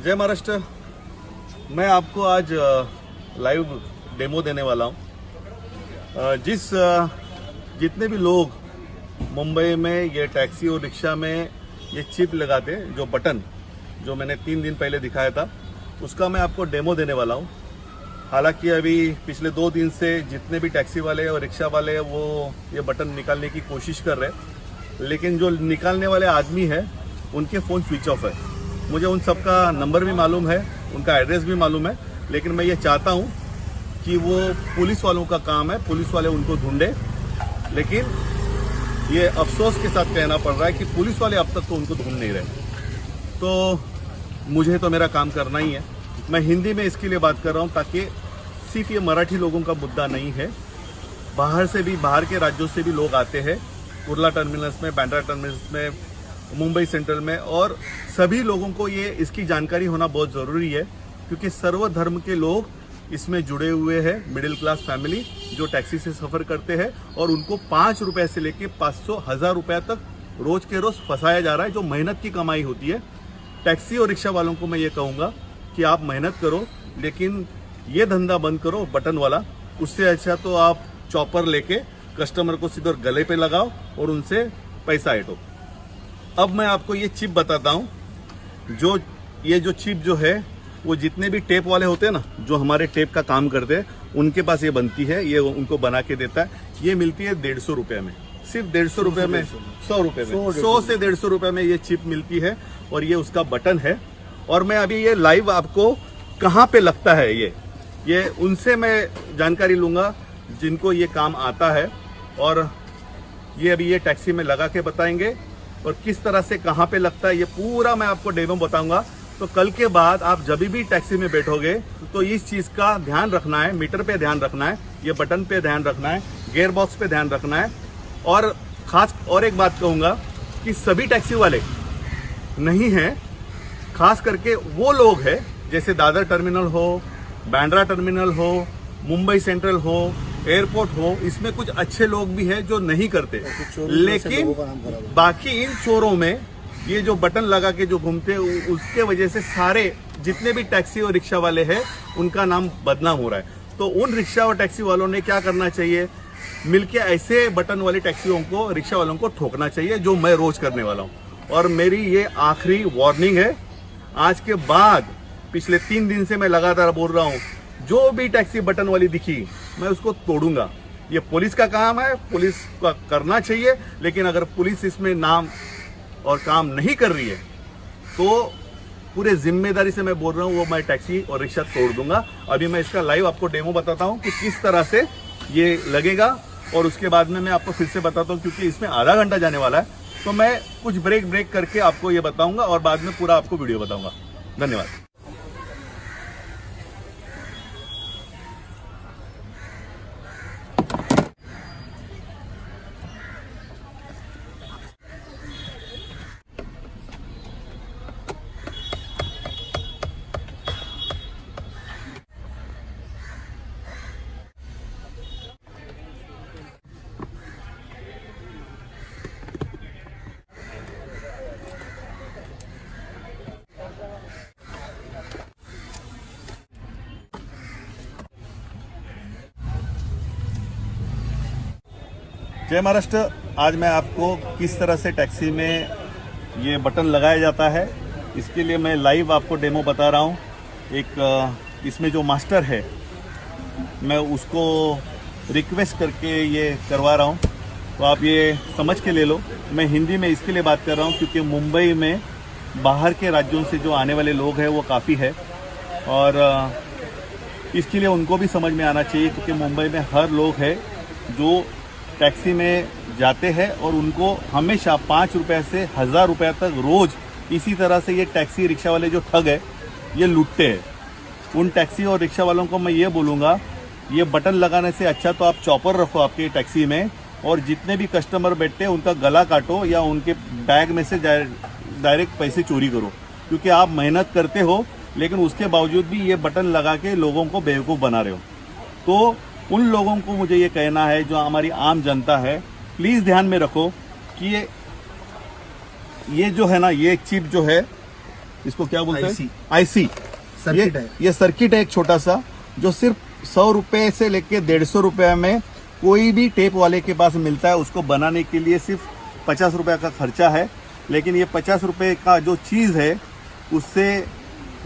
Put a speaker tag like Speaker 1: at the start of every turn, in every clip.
Speaker 1: जय महाराष्ट्र। मैं आपको आज लाइव डेमो देने वाला हूँ। जितने भी लोग मुंबई में ये टैक्सी और रिक्शा में ये चिप लगाते, जो बटन जो मैंने 3 दिन पहले दिखाया था, उसका मैं आपको डेमो देने वाला हूँ। हालांकि अभी पिछले 2 दिन से जितने भी टैक्सी वाले और रिक्शा वाले वो ये बटन निकालने की कोशिश कर रहे हैं, लेकिन जो निकालने वाले आदमी है उनके फ़ोन स्विच ऑफ है। मुझे उन सबका नंबर भी मालूम है, उनका एड्रेस भी मालूम है, लेकिन मैं ये चाहता हूँ कि वो पुलिस वालों का काम है, पुलिस वाले उनको ढूंढे। लेकिन ये अफसोस के साथ कहना पड़ रहा है कि पुलिस वाले अब तक तो उनको ढूंढ नहीं रहे। तो मुझे तो मेरा काम करना ही है। मैं हिंदी में इसके लिए बात कर रहा हूँ ताकि सिर्फ ये मराठी लोगों का मुद्दा नहीं है, बाहर से भी, बाहर के राज्यों से भी लोग आते हैं कुर्ला टर्मिनल्स में, बांद्रा टर्मिनल्स में, मुंबई सेंट्रल में, और सभी लोगों को ये इसकी जानकारी होना बहुत ज़रूरी है क्योंकि सर्व धर्म के लोग इसमें जुड़े हुए हैं। मिडिल क्लास फैमिली जो टैक्सी से सफ़र करते हैं और उनको 5 रुपये से लेके 500, 1000 रुपये तक रोज़ के रोज़ फंसाया जा रहा है, जो मेहनत की कमाई होती है। टैक्सी और रिक्शा वालों को मैं ये कहूँगा कि आप मेहनत करो, लेकिन ये धंधा बंद करो बटन वाला। उससे अच्छा तो आप चॉपर लेके कस्टमर को सीधे गले पे लगाओ और उनसे पैसा ऐंठो। अब मैं आपको ये चिप बताता हूँ। ये जो चिप जो है वो जितने भी टेप वाले होते हैं ना, जो हमारे टेप का काम करते हैं, उनके पास ये बनती है, ये उनको बना के देता है। ये मिलती है 150 रुपये में, सिर्फ 150 रुपये में, 100 रुपये में, 100 से 150 रुपये में ये चिप मिलती है और ये उसका बटन है। और मैं अभी ये लाइव आपको कहाँ पे लगता है ये उनसे मैं जानकारी लूँगा जिनको ये काम आता है, और ये अभी ये टैक्सी में लगा के बताएंगे और किस तरह से कहाँ पे लगता है ये पूरा मैं आपको डेमो बताऊंगा। तो कल के बाद आप जब भी टैक्सी में बैठोगे तो इस चीज़ का ध्यान रखना है, मीटर पे ध्यान रखना है, ये बटन पे ध्यान रखना है, गियर बॉक्स पे ध्यान रखना है। और खास और एक बात कहूँगा कि सभी टैक्सी वाले नहीं हैं, खास करके वो लोग हैं जैसे दादर टर्मिनल हो, बांद्रा टर्मिनल हो, मुंबई सेंट्रल हो, एयरपोर्ट हो, इसमें कुछ अच्छे लोग भी हैं जो नहीं करते, लेकिन बाकी इन चोरों में ये जो बटन लगा के जो घूमते हैं उसके वजह से सारे जितने भी टैक्सी और रिक्शा वाले हैं उनका नाम बदनाम हो रहा है। तो उन रिक्शा और टैक्सी वालों ने क्या करना चाहिए, मिलके ऐसे बटन वाली टैक्सियों को, रिक्शा वालों को ठोकना चाहिए, जो मैं रोज करने वाला हूँ। और मेरी ये आखिरी वार्निंग है। आज के बाद पिछले 3 दिन से मैं लगातार बोल रहा हूँ, जो भी टैक्सी बटन वाली दिखी मैं उसको तोड़ूंगा। ये पुलिस का काम है, पुलिस का करना चाहिए, लेकिन अगर पुलिस इसमें नाम और काम नहीं कर रही है तो पूरे जिम्मेदारी से मैं बोल रहा हूँ, वो मैं टैक्सी और रिक्शा तोड़ दूंगा। अभी मैं इसका लाइव आपको डेमो बताता हूँ कि किस तरह से ये लगेगा, और उसके बाद में मैं आपको फिर से बताता हूँ क्योंकि इसमें आधा घंटा जाने वाला है। तो मैं कुछ ब्रेक करके आपको ये बताऊंगा और बाद में पूरा आपको वीडियो बताऊंगा। धन्यवाद। जय महाराष्ट्र। आज मैं आपको किस तरह से टैक्सी में ये बटन लगाया जाता है इसके लिए मैं लाइव आपको डेमो बता रहा हूँ। एक इसमें जो मास्टर है मैं उसको रिक्वेस्ट करके ये करवा रहा हूँ, तो आप ये समझ के ले लो। मैं हिंदी में इसके लिए बात कर रहा हूँ क्योंकि मुंबई में बाहर के राज्यों से जो आने वाले लोग हैं वो काफ़ी है, और इसके लिए उनको भी समझ में आना चाहिए क्योंकि मुंबई में हर लोग है जो टैक्सी में जाते हैं और उनको हमेशा 5 रुपये से 1000 रुपये तक रोज़ इसी तरह से ये टैक्सी रिक्शा वाले जो ठग है ये लूटते हैं। उन टैक्सी और रिक्शा वालों को मैं ये बोलूँगा, ये बटन लगाने से अच्छा तो आप चॉपर रखो आपके टैक्सी में, और जितने भी कस्टमर बैठते हैं उनका गला काटो या उनके बैग में से डायरेक्ट पैसे चोरी करो, क्योंकि आप मेहनत करते हो लेकिन उसके बावजूद भी ये बटन लगा के लोगों को बेवकूफ़ बना रहे हो। तो उन लोगों को मुझे ये कहना है, जो हमारी आम जनता है, प्लीज़ ध्यान में रखो कि ये जो है ना, ये चिप जो है इसको क्या बोलते हैं,
Speaker 2: IC।
Speaker 1: आईसी
Speaker 2: सर्किट है।
Speaker 1: ये सर्किट है एक छोटा सा, जो सिर्फ 100 रुपए से लेके 150 रुपए में कोई भी टेप वाले के पास मिलता है। उसको बनाने के लिए सिर्फ 50 रुपए का खर्चा है, लेकिन ये 50 रुपए का जो चीज़ है उससे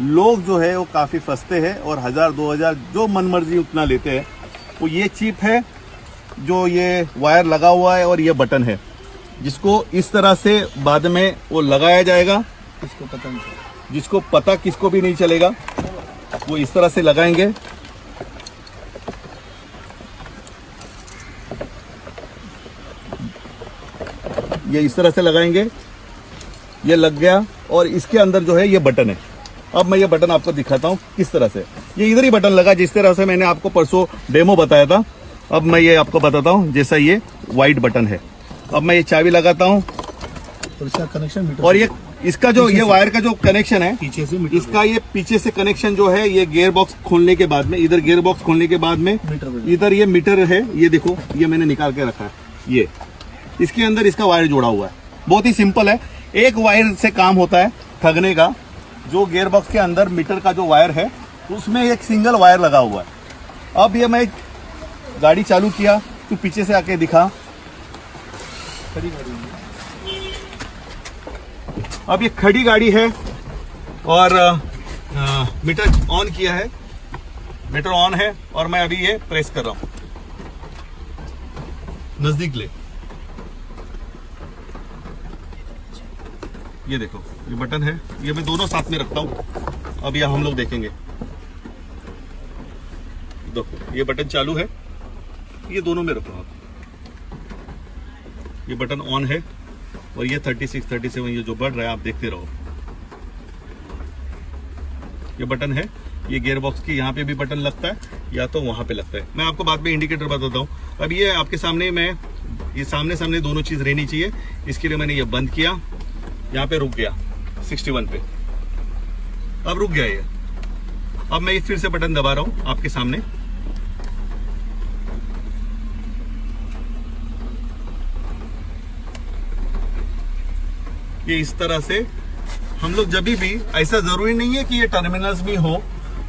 Speaker 1: लोग जो है वो काफ़ी फंसते हैं और 1000-2000 जो मनमर्जी उतना लेते हैं। वो ये चिप है जो ये वायर लगा हुआ है और ये बटन है जिसको इस तरह से बाद में वो लगाया जाएगा।
Speaker 2: इसको पता नहीं चला।
Speaker 1: जिसको पता किसको भी नहीं चलेगा, वो इस तरह से लगाएंगे। ये इस तरह से लगाएंगे, ये लग गया और इसके अंदर जो है ये बटन है। अब मैं ये बटन आपको दिखाता हूँ किस तरह से। ये इधर ही बटन लगा जिस तरह से मैंने आपको परसों डेमो बताया था। अब मैं ये आपको बताता हूँ, जैसा ये वाइट बटन है। अब मैं ये चाबी लगाता हूँ
Speaker 2: और इसका कनेक्शन मीटर
Speaker 1: और ये इसका जो ये वायर का जो कनेक्शन है,
Speaker 2: पीछे से मीटर
Speaker 1: इसका ये पीछे से कनेक्शन जो है ये गियर बॉक्स खोलने के बाद में, इधर गियर बॉक्स खोलने के बाद में
Speaker 2: मीटर
Speaker 1: इधर ये मीटर है। ये देखो, ये मैंने निकाल के रखा है। ये इसके अंदर इसका वायर जोड़ा हुआ है। बहुत ही सिंपल है, एक वायर से काम होता है ठगने का। जो गियर बॉक्स के अंदर मीटर का जो वायर है उसमें एक सिंगल वायर लगा हुआ है। अब ये मैं गाड़ी चालू किया, तू पीछे से आके दिखा।
Speaker 2: खड़ी गाड़ी है।
Speaker 1: अब ये खड़ी गाड़ी है और मीटर ऑन किया है, मीटर ऑन है और मैं अभी ये प्रेस कर रहा हूं। नजदीक ले, ये देखो ये बटन है, ये मैं दोनों साथ में रखता हूं। अब यह हम लोग देखेंगे। देखो ये बटन चालू है, ये दोनों में रखो आप। ये बटन ऑन है और ये 36, 37 ये जो बढ़ रहा है आप देखते रहो। ये बटन है, ये गियर बॉक्स की यहाँ पे भी बटन लगता है या तो वहां पे लगता है। मैं आपको बाद में इंडिकेटर बताता हूँ। अब ये आपके सामने ये सामने सामने दोनों चीज रहनी चाहिए। इसके लिए मैंने ये बंद किया, यहाँ पे रुक गया 61 पे। अब रुक गया ये। अब मैं फिर से बटन दबा रहा हूँ आपके सामने। ये इस तरह से हम लोग जब भी, ऐसा जरूरी नहीं है कि ये टर्मिनल्स भी हो।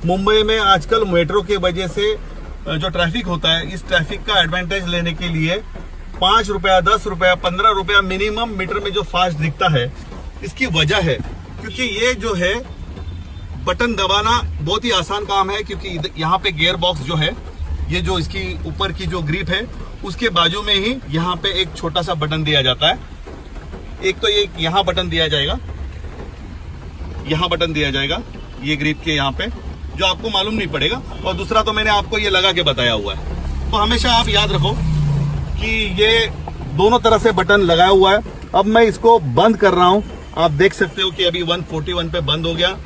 Speaker 1: मुंबई में आजकल मेट्रो के वजह से जो ट्रैफिक होता है, इस ट्रैफिक का एडवांटेज लेने के लिए 5 रुपया, 10 रुपया, 15 रुपया मिनिमम मीटर में जो फास्ट दिखता है, इसकी वजह है क्योंकि ये जो है बटन दबाना बहुत ही आसान काम है। क्योंकि यहाँ पे गियर बॉक्स जो है, ये जो इसकी ऊपर की जो ग्रिप है उसके बाजू में ही यहाँ पे एक छोटा सा बटन दिया जाता है। एक तो ये यहाँ बटन दिया जाएगा, यहाँ बटन दिया जाएगा ये ग्रिप के यहाँ पे, जो आपको मालूम नहीं पड़ेगा। और दूसरा तो मैंने आपको ये लगा के बताया हुआ है। तो हमेशा आप याद रखो कि ये दोनों तरह से बटन लगाया हुआ है। अब मैं इसको बंद कर रहा हूँ। आप देख सकते हो कि अभी 141 पे बंद हो गया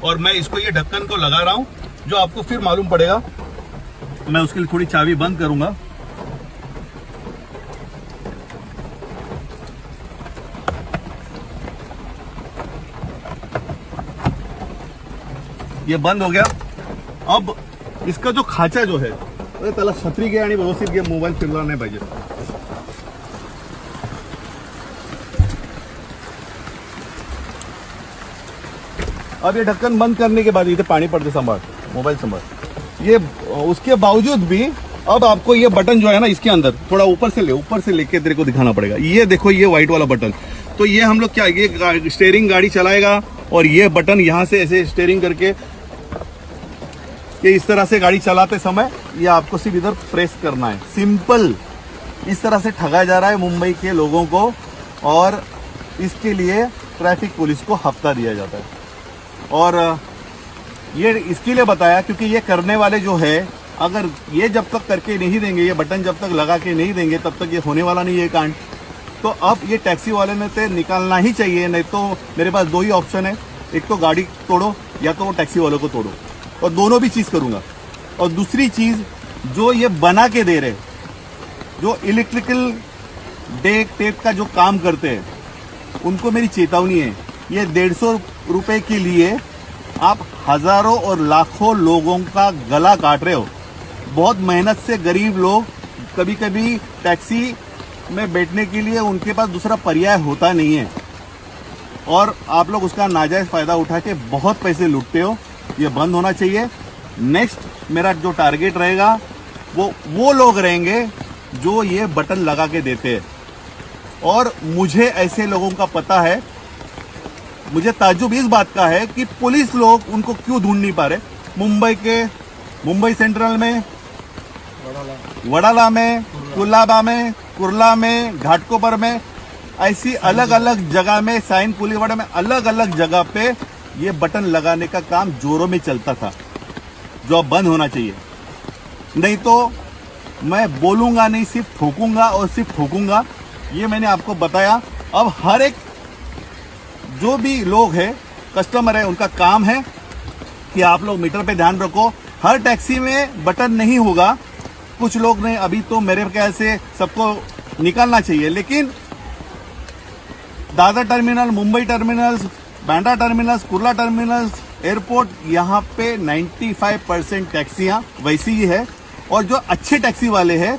Speaker 1: और मैं इसको ये ढक्कन को लगा रहा हूँ, जो आपको फिर मालूम पड़ेगा। मैं उसके लिए थोड़ी चाबी बंद करूंगा। ये बंद हो गया। अब इसका जो खाचा जो है, अरे त्याला छत्री घे आणि व्यवस्थित घे, मोबाईल फिरला नाही पाहिजे। अब ये ढक्कन बंद करने के बाद इधर पानी पड़ते, संभाल मोबाइल संभाल। ये उसके बावजूद भी अब आपको ये बटन जो है ना, इसके अंदर थोड़ा ऊपर से लेके तेरे को दिखाना पड़ेगा। ये देखो ये व्हाइट वाला बटन। तो ये हम लोग क्या, ये स्टीयरिंग गाड़ी चलाएगा और ये बटन यहाँ से ऐसे स्टीयरिंग करके ये इस तरह से गाड़ी चलाते समय ये आपको सिर्फ इधर प्रेस करना है। सिंपल। इस तरह से ठगा जा रहा है मुंबई के लोगों को और इसके लिए ट्रैफिक पुलिस को हफ्ता दिया जाता है। और ये इसके लिए बताया क्योंकि ये करने वाले जो है, अगर ये जब तक करके नहीं देंगे, ये बटन जब तक लगा के नहीं देंगे, तब तक ये होने वाला नहीं है कांड। तो अब ये टैक्सी वाले ने तो निकालना ही चाहिए, नहीं तो मेरे पास दो ही ऑप्शन है, एक तो गाड़ी तोड़ो या तो टैक्सी वालों को तोड़ो, और दोनों भी चीज़ करूँगा। और दूसरी चीज़, जो ये बना के दे रहे, जो इलेक्ट्रिकल टेप का जो काम करते हैं, उनको मेरी चेतावनी है, ये 150 रुपए के लिए आप हजारों और लाखों लोगों का गला काट रहे हो। बहुत मेहनत से गरीब लोग, कभी कभी टैक्सी में बैठने के लिए उनके पास दूसरा पर्याय होता नहीं है। और आप लोग उसका नाजायज फायदा उठा के बहुत पैसे लूटते हो। ये बंद होना चाहिए। नेक्स्ट मेरा जो टारगेट रहेगा वो लोग रहेंगे जो ये बटन लगा के देते हैं, और मुझे ऐसे लोगों का पता है। मुझे ताज्जुब इस बात का है कि पुलिस लोग उनको क्यों ढूंढ नहीं पा रहे। मुंबई सेंट्रल में, वडाला में, कुलाबा में, कुर्ला में, घाटकोपर में, ऐसी अलग अलग जगह में, साइन पुलीवाड़ा में, अलग अलग जगह पे ये बटन लगाने का काम जोरों में चलता था, जो अब बंद होना चाहिए। नहीं तो मैं बोलूंगा नहीं, सिर्फ ठोकूंगा और सिर्फ ठोकूंगा। ये मैंने आपको बताया। अब हर एक जो भी लोग है, कस्टमर है, उनका काम है कि आप लोग मीटर पे ध्यान रखो। हर टैक्सी में बटन नहीं होगा। कुछ लोग ने अभी तो मेरे ख्याल से सबको निकालना चाहिए, लेकिन Dadar terminal, Mumbai terminals, Bandra terminals, Kurla terminals, airport, यहाँ पे 95% टैक्सियां वैसी ही है। और जो अच्छे टैक्सी वाले हैं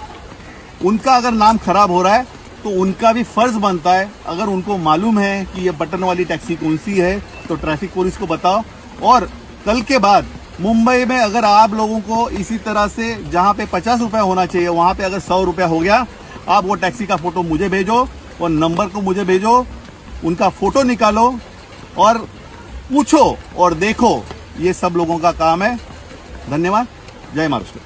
Speaker 1: उनका अगर नाम खराब हो रहा है तो उनका भी फर्ज बनता है, अगर उनको मालूम है कि ये बटन वाली टैक्सी कौन सी है तो ट्रैफिक पुलिस को बताओ। और कल के बाद मुंबई में अगर आप लोगों को इसी तरह से जहां पे 50 रुपया होना चाहिए वहां पे अगर 100 रुपया हो गया, आप वो टैक्सी का फोटो मुझे भेजो और नंबर को मुझे भेजो, उनका फोटो निकालो और पूछो और देखो। ये सब लोगों का काम है। धन्यवाद। जय महाराष्ट्र।